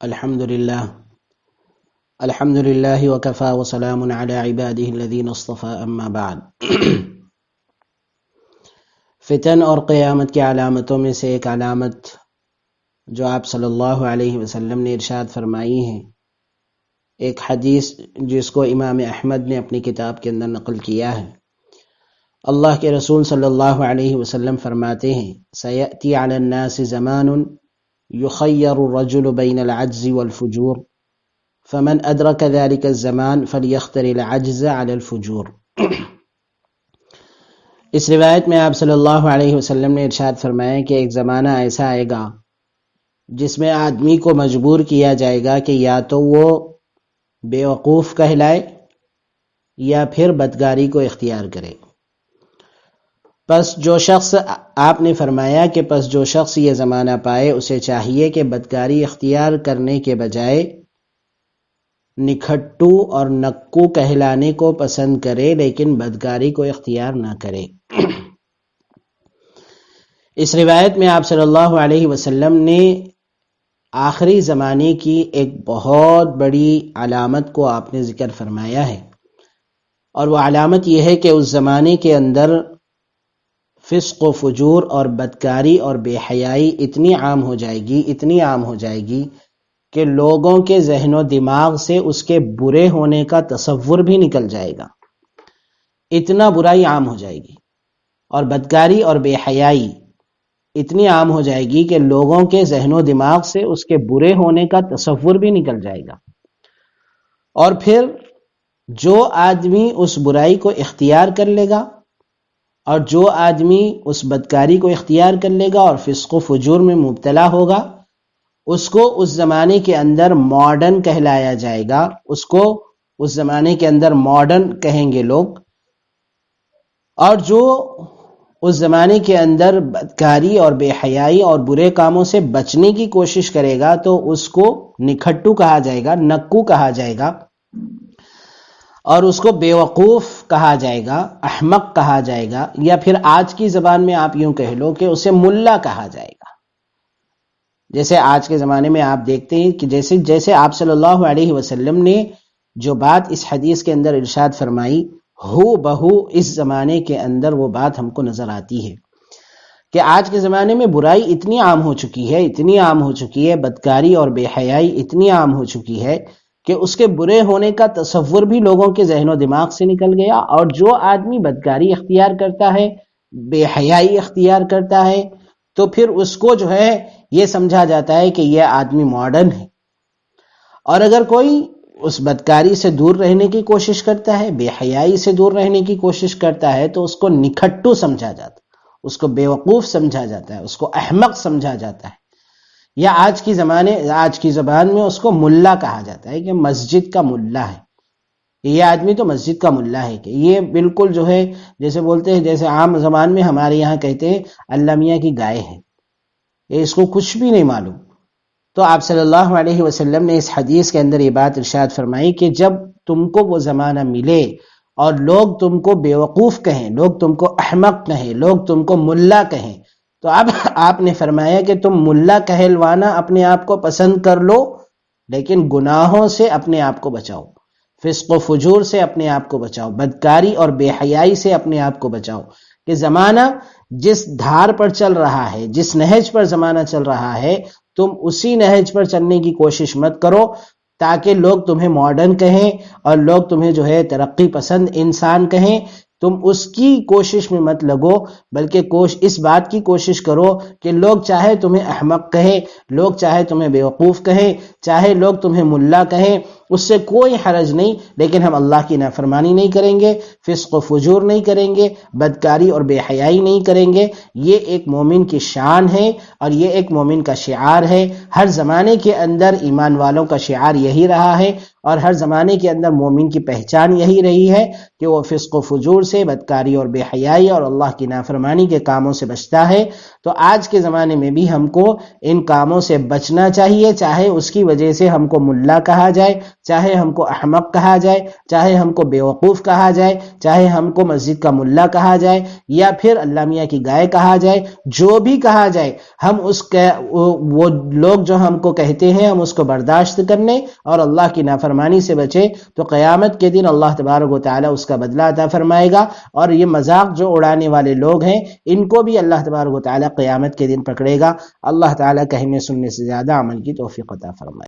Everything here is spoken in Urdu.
الحمد للہ وکفى وسلام علی عباده الذین اصطفى اما بعد۔ فتن اور قیامت کی علامتوں میں سے ایک علامت جو آپ صلی اللہ علیہ وسلم نے ارشاد فرمائی ہے، ایک حدیث جس کو امام احمد نے اپنی کتاب کے اندر نقل کیا ہے، اللہ کے رسول صلی اللہ علیہ وسلم فرماتے ہیں سیأتی علی الناس زمان يخير الرجل بين العجز والفجور فمن أدرك ذلك الزمان فليختر العجز على الفجور۔ اس روایت میں آپ صلی اللہ علیہ وسلم نے ارشاد فرمایا کہ ایک زمانہ ایسا آئے گا جس میں آدمی کو مجبور کیا جائے گا کہ یا تو وہ بیوقوف کہلائے یا پھر بدکاری کو اختیار کرے۔ پس جو شخص آپ نے فرمایا کہ پس جو شخص یہ زمانہ پائے اسے چاہیے کہ بدکاری اختیار کرنے کے بجائے نکھٹو اور نکو کہلانے کو پسند کرے لیکن بدکاری کو اختیار نہ کرے۔ اس روایت میں آپ صلی اللہ علیہ وسلم نے آخری زمانے کی ایک بہت بڑی علامت کو آپ نے ذکر فرمایا ہے، اور وہ علامت یہ ہے کہ اس زمانے کے اندر فسق و فجور اور بدکاری اور بے حیائی اتنی عام ہو جائے گی کہ لوگوں کے ذہن و دماغ سے اس کے برے ہونے کا تصور بھی نکل جائے گا، اتنا برائی عام ہو جائے گی، اور بدکاری اور بے حیائی اتنی عام ہو جائے گی کہ لوگوں کے ذہن و دماغ سے اس کے برے ہونے کا تصور بھی نکل جائے گا۔ اور پھر جو آدمی اس برائی کو اختیار کر لے گا اور جو آدمی اس بدکاری کو اختیار کر لے گا اور فسق و فجور میں مبتلا ہوگا، اس کو اس زمانے کے اندر ماڈرن کہلایا جائے گا، اس کو اس زمانے کے اندر ماڈرن کہیں گے لوگ۔ اور جو اس زمانے کے اندر بدکاری اور بے حیائی اور برے کاموں سے بچنے کی کوشش کرے گا تو اس کو نکھٹو کہا جائے گا، نکو کہا جائے گا، اور اس کو بیوقوف کہا جائے گا، احمق کہا جائے گا، یا پھر آج کی زبان میں آپ یوں کہہ لو کہ اسے ملا کہا جائے گا۔ جیسے آج کے زمانے میں آپ دیکھتے ہیں کہ جیسے آپ صلی اللہ علیہ وسلم نے جو بات اس حدیث کے اندر ارشاد فرمائی، ہو بہو اس زمانے کے اندر وہ بات ہم کو نظر آتی ہے کہ آج کے زمانے میں برائی اتنی عام ہو چکی ہے، بدکاری اور بے حیائی اتنی عام ہو چکی ہے کہ اس کے برے ہونے کا تصور بھی لوگوں کے ذہن و دماغ سے نکل گیا، اور جو آدمی بدکاری اختیار کرتا ہے، بے حیائی اختیار کرتا ہے، تو پھر اس کو جو ہے یہ سمجھا جاتا ہے کہ یہ آدمی ماڈرن ہے۔ اور اگر کوئی اس بدکاری سے دور رہنے کی کوشش کرتا ہے، بے حیائی سے دور رہنے کی کوشش کرتا ہے، تو اس کو نکھٹو سمجھا جاتا ہے، اس کو بیوقوف سمجھا جاتا ہے، اس کو احمق سمجھا جاتا ہے، یا آج کی زبان میں اس کو ملا کہا جاتا ہے کہ مسجد کا ملا ہے، یہ آدمی تو مسجد کا ملا ہے، کہ یہ بالکل جو ہے جیسے بولتے ہیں، جیسے عام زبان میں ہمارے یہاں کہتے ہیں اللہ میاں کی گائے ہے، یہ اس کو کچھ بھی نہیں معلوم۔ تو آپ صلی اللہ علیہ وسلم نے اس حدیث کے اندر یہ بات ارشاد فرمائی کہ جب تم کو وہ زمانہ ملے اور لوگ تم کو بیوقوف کہیں، لوگ تم کو احمق کہیں، لوگ تم کو ملا کہیں، تو اب آپ نے فرمایا کہ تم ملا کہلوانا اپنے آپ کو پسند کر لو، لیکن گناہوں سے اپنے آپ کو بچاؤ، فسق و فجور سے اپنے آپ کو بچاؤ، بدکاری اور بے حیائی سے اپنے آپ کو بچاؤ، کہ زمانہ جس دھار پر چل رہا ہے، جس نہج پر زمانہ چل رہا ہے، تم اسی نہج پر چلنے کی کوشش مت کرو تاکہ لوگ تمہیں ماڈرن کہیں اور لوگ تمہیں جو ہے ترقی پسند انسان کہیں۔ تم اس کی کوشش میں مت لگو، بلکہ اس بات کی کوشش کرو کہ لوگ چاہے تمہیں احمق کہیں، لوگ چاہے تمہیں بیوقوف کہیں، چاہے لوگ تمہیں ملا کہیں، اس سے کوئی حرج نہیں، لیکن ہم اللہ کی نافرمانی نہیں کریں گے، فسق و فجور نہیں کریں گے، بدکاری اور بے حیائی نہیں کریں گے۔ یہ ایک مومن کی شان ہے اور یہ ایک مومن کا شعار ہے۔ ہر زمانے کے اندر ایمان والوں کا شعار یہی رہا ہے، اور ہر زمانے کے اندر مومن کی پہچان یہی رہی ہے کہ وہ فسق و فجور سے، بدکاری اور بے حیائی اور اللہ کی نافرمانی کے کاموں سے بچتا ہے۔ تو آج کے زمانے میں بھی ہم کو ان کاموں سے بچنا چاہیے، چاہے اس کی وجہ سے ہم کو ملا کہا جائے، چاہے ہم کو احمق کہا جائے، چاہے ہم کو بیوقوف کہا جائے، چاہے ہم کو مسجد کا ملا کہا جائے، یا پھر اللہ میاں کی گائے کہا جائے، جو بھی کہا جائے، ہم وہ لوگ جو ہم کو کہتے ہیں ہم اس کو برداشت کرنے اور اللہ کی نافرمانی سے بچے، تو قیامت کے دن اللہ تبارک و تعالی اس کا بدلہ عطا فرمائے گا۔ اور یہ مذاق جو اڑانے والے لوگ ہیں ان کو بھی اللہ تبارک و تعالی قیامت کے دن پکڑے گا۔ اللہ تعالی کہنے سننے سے زیادہ عمل کی توفیق عطا فرمائے۔